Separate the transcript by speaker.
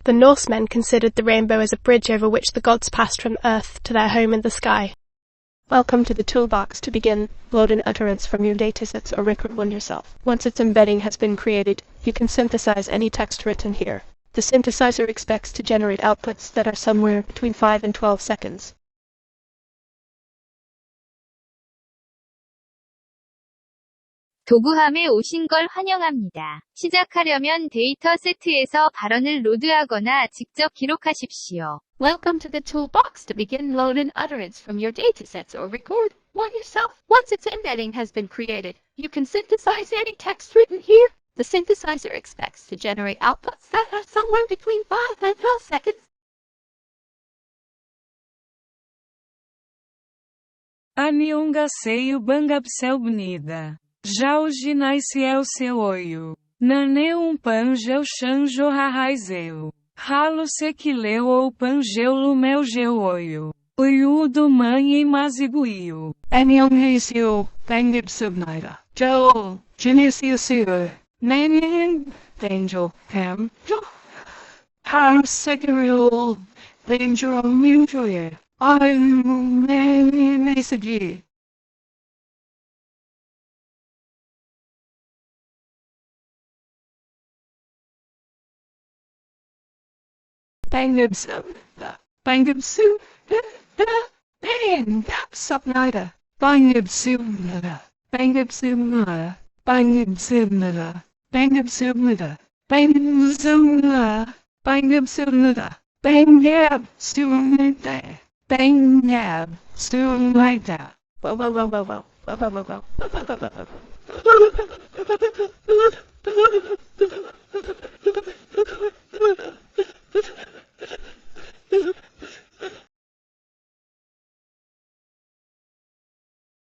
Speaker 1: The Norsemen considered the rainbow as a bridge over which the gods passed from Earth to their home in the sky.
Speaker 2: Welcome to the toolbox. To begin, load an utterance from your datasets or record one yourself. Once its embedding has been created, you can synthesize any text written here. The synthesizer expects to generate outputs that are somewhere between 5 and 12 seconds.
Speaker 3: 도구함에 오신 걸 환영합니다. 시작하려면 데이터 세트에서 발언을 로드하거나 직접 기록하십시오.
Speaker 4: Welcome to the toolbox. To begin, load an utterance from your datasets or record one yourself. Once its embedding has been created, you can synthesize any text written here. The synthesizer expects to generate outputs that are somewhere between 5 and 12 seconds.
Speaker 5: Aniungaseio bangabcel bonida. Já o ginaice é o seu olho. Naneu pangeu xanjo raraizeu. Ralo sequileu ou pangeu lumeu geu olho. Uiu do mãe e maziguiu.
Speaker 6: Aniungaseio bangabcel Joel, giniciusio. Nanin, angel, ham, har sequileu, danger on mutual. I'm message. Bangabsu, Bangabsu, Subnida, Bangabsu, Bangabsu, Bangabsu, Bangabsu, Bangabsu, Bangabsu, Bangab, Sunita, Bangab, Sunita.